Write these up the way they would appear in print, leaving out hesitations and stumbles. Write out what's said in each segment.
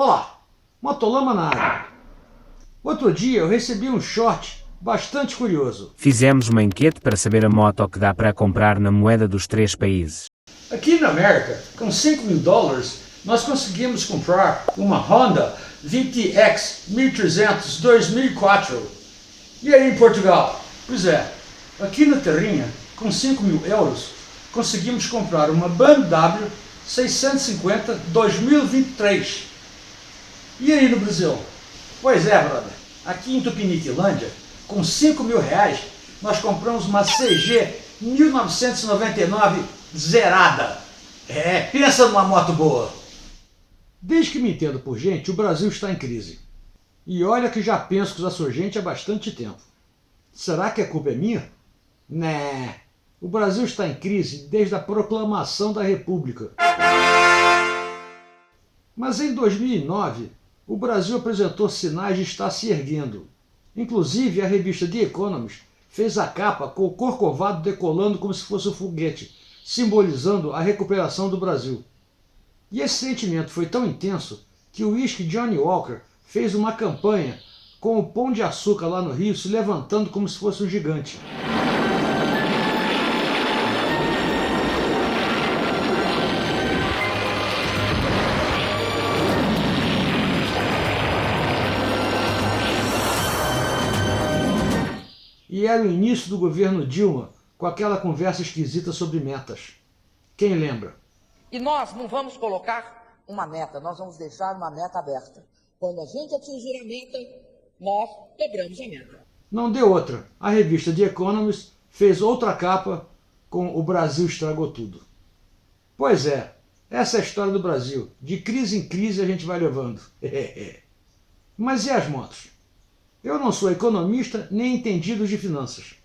Olá, Motolama na área. Outro dia eu recebi um short bastante curioso. Fizemos uma enquete para saber a moto que dá para comprar na moeda dos 3 países. Aqui na América, com $5.000, nós conseguimos comprar uma Honda VTX 1300 2004. E aí em Portugal? Pois é, aqui na terrinha, com 5.000 euros, conseguimos comprar uma BMW 650 2023. E aí no Brasil? Pois é, brother, aqui em Tupiniquilândia, com R$5.000, nós compramos uma CG 1999 zerada. Pensa numa moto boa. Desde que me entendo por gente, o Brasil está em crise. E olha que já penso que está surgente há bastante tempo. Será que a culpa é minha? Né. O Brasil está em crise desde a proclamação da República. Mas em 2009, o Brasil apresentou sinais de estar se erguendo. Inclusive, a revista The Economist fez a capa com o Corcovado decolando como se fosse um foguete, simbolizando a recuperação do Brasil. E esse sentimento foi tão intenso que o uísque Johnny Walker fez uma campanha com o Pão de Açúcar lá no Rio se levantando como se fosse um gigante. E era o início do governo Dilma, com aquela conversa esquisita sobre metas. Quem lembra? E nós não vamos colocar uma meta, nós vamos deixar uma meta aberta. Quando a gente atingir a meta, nós dobramos a meta. Não deu outra. A revista The Economist fez outra capa com "O Brasil estragou tudo". Pois é, essa é a história do Brasil. De crise em crise a gente vai levando. Mas e as motos? Eu não sou economista nem entendido de finanças,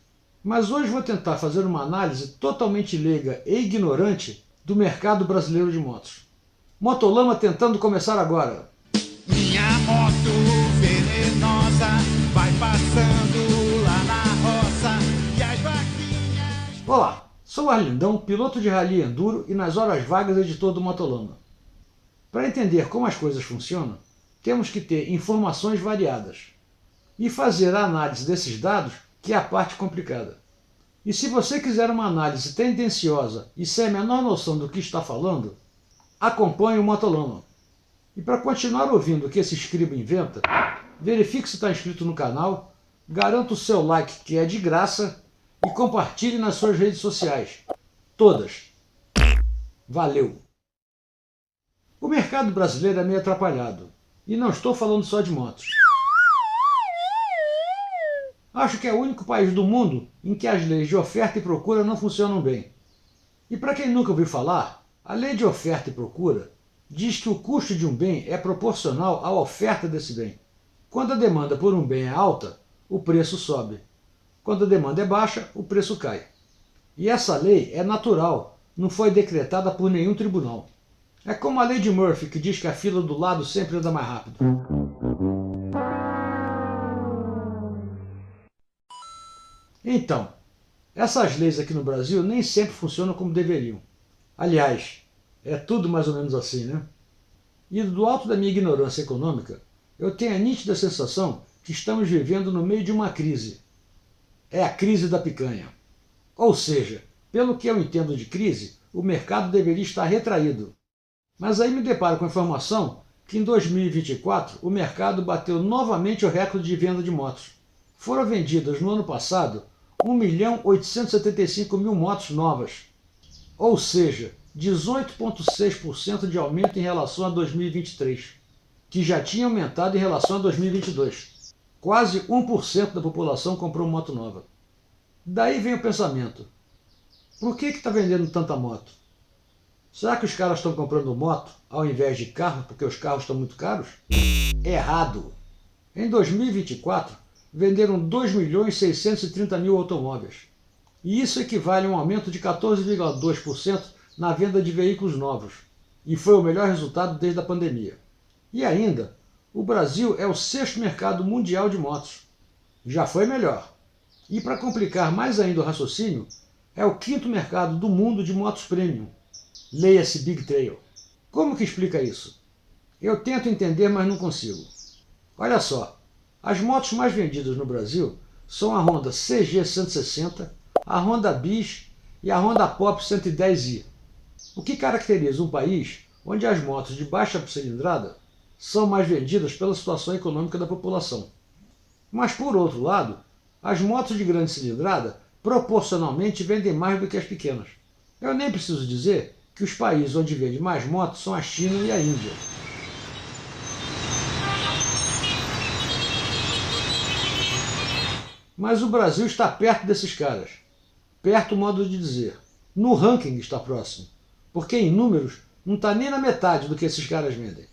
mas hoje vou tentar fazer uma análise totalmente leiga e ignorante do mercado brasileiro de motos. Motolama tentando começar agora. Minha moto venenosa vai passando lá na roça e as vaquinhas... Olá, sou Arlindão, piloto de rally enduro e nas horas vagas editor do Motolama. Para entender como as coisas funcionam, temos que ter informações variadas e fazer a análise desses dados, que é a parte complicada. E se você quiser uma análise tendenciosa e sem a menor noção do que está falando, acompanhe o Motolama. E para continuar ouvindo o que esse escriba inventa, verifique se está inscrito no canal, garanta o seu like, que é de graça, e compartilhe nas suas redes sociais. Todas. Valeu! O mercado brasileiro é meio atrapalhado. E não estou falando só de motos. Acho que é o único país do mundo em que as leis de oferta e procura não funcionam bem. E para quem nunca ouviu falar, a lei de oferta e procura diz que o custo de um bem é proporcional à oferta desse bem. Quando a demanda por um bem é alta, o preço sobe. Quando a demanda é baixa, o preço cai. E essa lei é natural, não foi decretada por nenhum tribunal. É como a lei de Murphy, que diz que a fila do lado sempre anda mais rápido. Então, essas leis aqui no Brasil nem sempre funcionam como deveriam. Aliás, é tudo mais ou menos assim, né? E do alto da minha ignorância econômica, eu tenho a nítida sensação que estamos vivendo no meio de uma crise. É a crise da picanha. Ou seja, pelo que eu entendo de crise, o mercado deveria estar retraído. Mas aí me deparo com a informação que em 2024 o mercado bateu novamente o recorde de venda de motos. Foram vendidas no ano passado 1.875.000 motos novas, ou seja, 18,6% de aumento em relação a 2023, que já tinha aumentado em relação a 2022. Quase 1% da população comprou moto nova. Daí vem o pensamento, por que está vendendo tanta moto? Será que os caras estão comprando moto ao invés de carro porque os carros estão muito caros? Errado! Em 2024, venderam 2.630.000 automóveis. E isso equivale a um aumento de 14,2% na venda de veículos novos. E foi o melhor resultado desde a pandemia. E ainda, o Brasil é o 6º mercado mundial de motos. Já foi melhor. E para complicar mais ainda o raciocínio, é o 5º mercado do mundo de motos premium. Leia-se Big Trail. Como que explica isso? Eu tento entender, mas não consigo. Olha só, as motos mais vendidas no Brasil são a Honda CG 160, a Honda Bis e a Honda Pop 110i. O que caracteriza um país onde as motos de baixa cilindrada são mais vendidas pela situação econômica da população. Mas, por outro lado, as motos de grande cilindrada proporcionalmente vendem mais do que as pequenas. Eu nem preciso dizer que os países onde vende mais motos são a China e a Índia. Mas o Brasil está perto desses caras. Perto, modo de dizer. No ranking está próximo. Porque em números não está nem na metade do que esses caras vendem.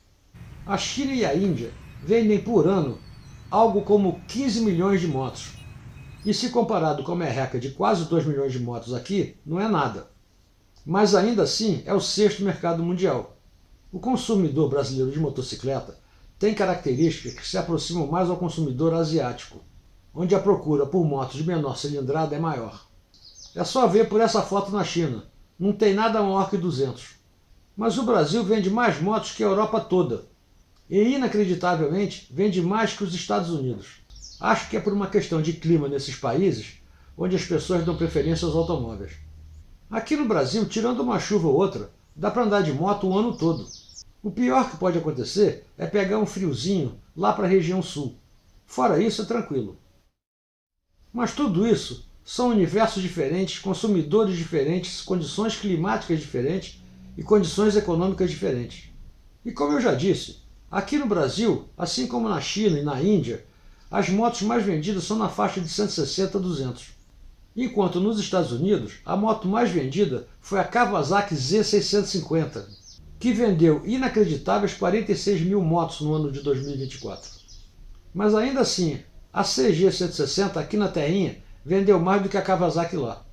A China e a Índia vendem por ano algo como 15 milhões de motos. E se comparado com a merreca de quase 2 milhões de motos aqui, não é nada. Mas ainda assim é o sexto mercado mundial. O consumidor brasileiro de motocicleta tem características que se aproximam mais ao consumidor asiático, onde a procura por motos de menor cilindrada é maior. É só ver por essa foto na China, não tem nada maior que 200. Mas o Brasil vende mais motos que a Europa toda. E inacreditavelmente vende mais que os Estados Unidos. Acho que é por uma questão de clima nesses países, onde as pessoas dão preferência aos automóveis. Aqui no Brasil, tirando uma chuva ou outra, dá para andar de moto o ano todo. O pior que pode acontecer é pegar um friozinho lá para a região sul. Fora isso, é tranquilo. Mas tudo isso são universos diferentes, consumidores diferentes, condições climáticas diferentes e condições econômicas diferentes. E como eu já disse, aqui no Brasil, assim como na China e na Índia, as motos mais vendidas são na faixa de 160 a 200. Enquanto nos Estados Unidos, a moto mais vendida foi a Kawasaki Z650, que vendeu inacreditáveis 46 mil motos no ano de 2024. Mas ainda assim, a CG 160 aqui na terrinha vendeu mais do que a Kawasaki lá.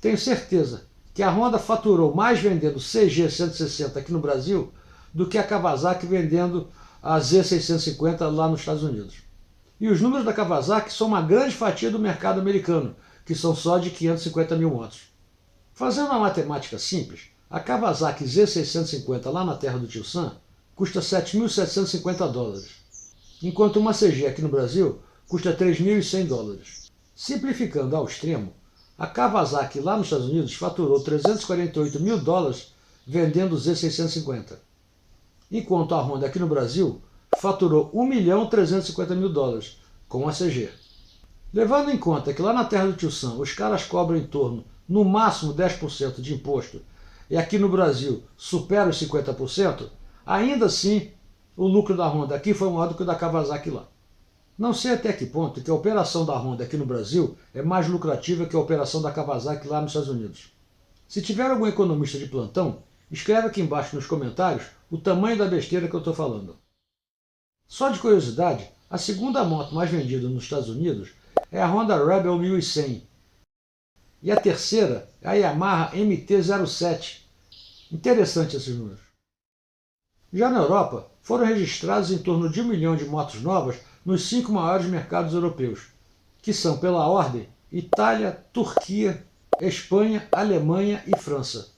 Tenho certeza que a Honda faturou mais vendendo CG 160 aqui no Brasil do que a Kawasaki vendendo a Z650 lá nos Estados Unidos. E os números da Kawasaki são uma grande fatia do mercado americano, que são só de 550 mil motos. Fazendo uma matemática simples, a Kawasaki Z650 lá na terra do tio Sam custa 7.750 dólares, enquanto uma CG aqui no Brasil custa 3.100 dólares. Simplificando ao extremo, a Kawasaki lá nos Estados Unidos faturou 348 mil dólares vendendo o Z650, enquanto a Honda aqui no Brasil faturou 1.350.000 dólares com a CG. Levando em conta que lá na terra do tio Sam os caras cobram em torno, no máximo 10% de imposto, e aqui no Brasil supera os 50%, ainda assim o lucro da Honda aqui foi maior do que o da Kawasaki lá. Não sei até que ponto que a operação da Honda aqui no Brasil é mais lucrativa que a operação da Kawasaki lá nos Estados Unidos. Se tiver algum economista de plantão, escreve aqui embaixo nos comentários o tamanho da besteira que eu estou falando. Só de curiosidade, a segunda moto mais vendida nos Estados Unidos é a Honda Rebel 1100. E a terceira é a Yamaha MT-07. Interessante esses números. Já na Europa, foram registrados em torno de 1 milhão de motos novas nos 5 maiores mercados europeus, que são, pela ordem, Itália, Turquia, Espanha, Alemanha e França.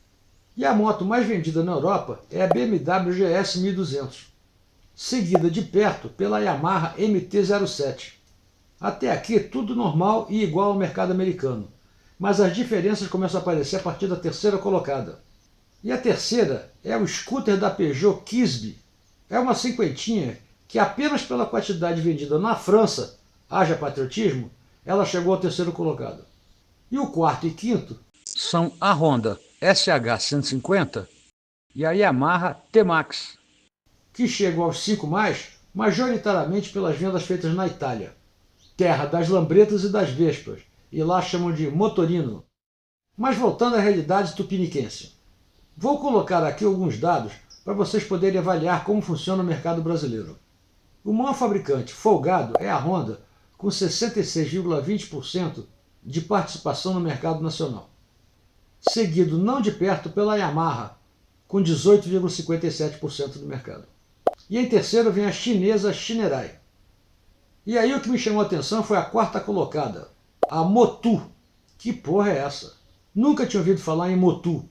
E a moto mais vendida na Europa é a BMW GS 1200, seguida de perto pela Yamaha MT-07. Até aqui tudo normal e igual ao mercado americano, mas as diferenças começam a aparecer a partir da terceira colocada. E a terceira é o scooter da Peugeot Kisby. É uma cinquentinha que apenas pela quantidade vendida na França, haja patriotismo, ela chegou ao terceiro colocado. E o quarto e quinto são a Honda SH150 e a Yamaha T-Max, que chegam aos 5 majoritariamente pelas vendas feitas na Itália, terra das lambretas e das vespas, e lá chamam de motorino. Mas voltando à realidade tupiniquense, vou colocar aqui alguns dados para vocês poderem avaliar como funciona o mercado brasileiro. O maior fabricante folgado é a Honda, com 66,20% de participação no mercado nacional, seguido não de perto pela Yamaha, com 18,57% do mercado. E em terceiro vem a chinesa Shinerai. E aí o que me chamou a atenção foi a quarta colocada, a Motu. Que porra é essa? Nunca tinha ouvido falar em Motu.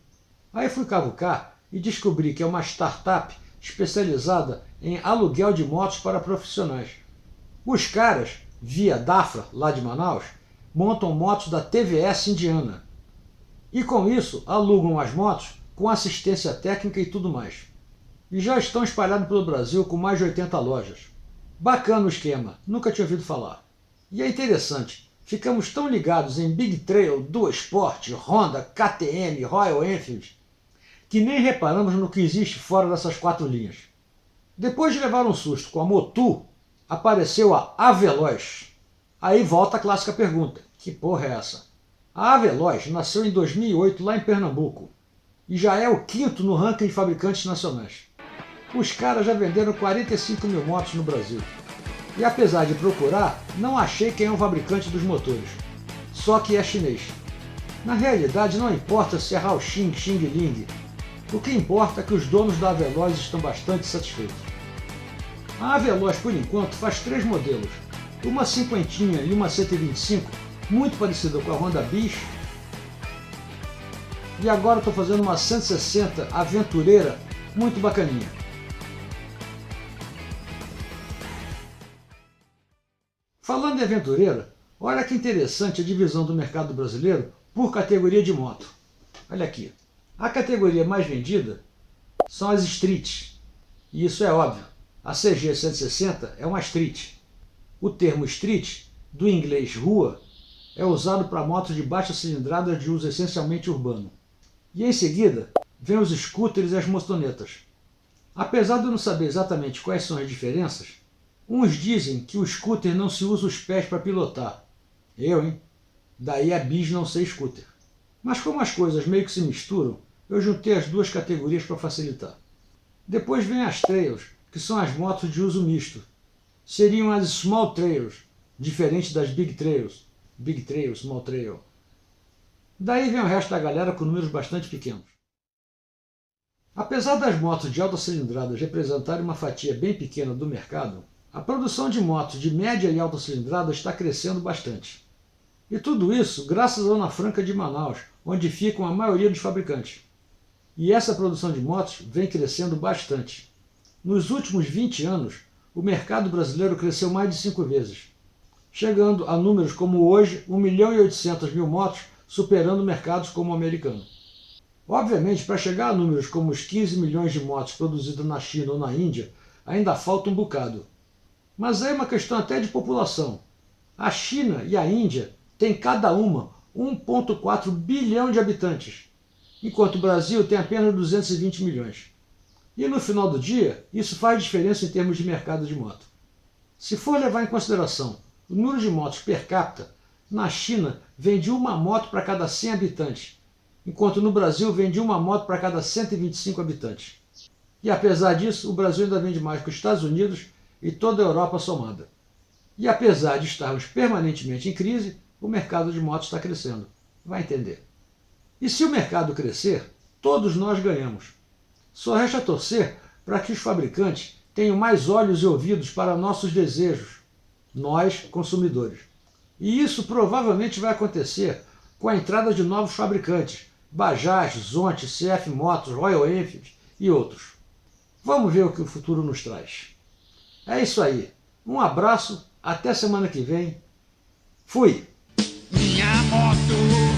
Aí fui cavucar e descobri que é uma startup especializada em aluguel de motos para profissionais. Os caras, via Dafra, lá de Manaus, montam motos da TVS indiana. E com isso, alugam as motos com assistência técnica e tudo mais. E já estão espalhados pelo Brasil com mais de 80 lojas. Bacana o esquema, nunca tinha ouvido falar. E é interessante, ficamos tão ligados em Big Trail, Dual Sport, Honda, KTM, Royal Enfield, que nem reparamos no que existe fora dessas 4 linhas. Depois de levar um susto com a Motu, apareceu a Aveloz. Aí volta a clássica pergunta, que porra é essa? A Aveloz nasceu em 2008 lá em Pernambuco e já é o 5º no ranking de fabricantes nacionais. Os caras já venderam 45 mil motos no Brasil. E apesar de procurar, não achei quem é o fabricante dos motores. Só que é chinês. Na realidade, não importa se é Haoxing, Xing Ling. O que importa é que os donos da Aveloz estão bastante satisfeitos. A Aveloz, por enquanto, faz 3 modelos. Uma cinquentinha e uma 125, muito parecida com a Honda Bis. E agora estou fazendo uma 160 aventureira, muito bacaninha. Falando em aventureira, olha que interessante a divisão do mercado brasileiro por categoria de moto. Olha aqui, a categoria mais vendida são as streets, e isso é óbvio, a CG 160 é uma street. O termo street, do inglês rua, é usado para motos de baixa cilindrada de uso essencialmente urbano. E em seguida, vem os scooters e as motonetas. Apesar de eu não saber exatamente quais são as diferenças, uns dizem que o scooter não se usa os pés para pilotar. Eu, hein? Daí a bis não ser scooter. Mas como as coisas meio que se misturam, eu juntei as 2 categorias para facilitar. Depois vem as trails, que são as motos de uso misto. Seriam as small trails, diferente das big trails. Big trail, small trail. Daí vem o resto da galera com números bastante pequenos. Apesar das motos de alta cilindrada representarem uma fatia bem pequena do mercado, a produção de motos de média e alta cilindrada está crescendo bastante. E tudo isso graças à Zona Franca de Manaus, onde ficam a maioria dos fabricantes. E essa produção de motos vem crescendo bastante. Nos últimos 20 anos, o mercado brasileiro cresceu mais de 5 vezes, chegando a números como hoje 1.800.000 motos, superando mercados como o americano. Obviamente, para chegar a números como os 15 milhões de motos produzidas na China ou na Índia, ainda falta um bocado. Mas é uma questão até de população. A China e a Índia têm cada uma 1,4 bilhão de habitantes, enquanto o Brasil tem apenas 220 milhões. E no final do dia, isso faz diferença em termos de mercado de moto. Se for levar em consideração o número de motos per capita, na China vende uma moto para cada 100 habitantes, enquanto no Brasil vende uma moto para cada 125 habitantes. E apesar disso, o Brasil ainda vende mais que os Estados Unidos e toda a Europa somada. E apesar de estarmos permanentemente em crise, o mercado de motos está crescendo. Vai entender. E se o mercado crescer, todos nós ganhamos. Só resta torcer para que os fabricantes tenham mais olhos e ouvidos para nossos desejos, nós, consumidores. E isso provavelmente vai acontecer com a entrada de novos fabricantes, Bajaj, Zonte, CF Motos, Royal Enfield e outros. Vamos ver o que o futuro nos traz. É isso aí. Um abraço, até semana que vem. Fui! Minha moto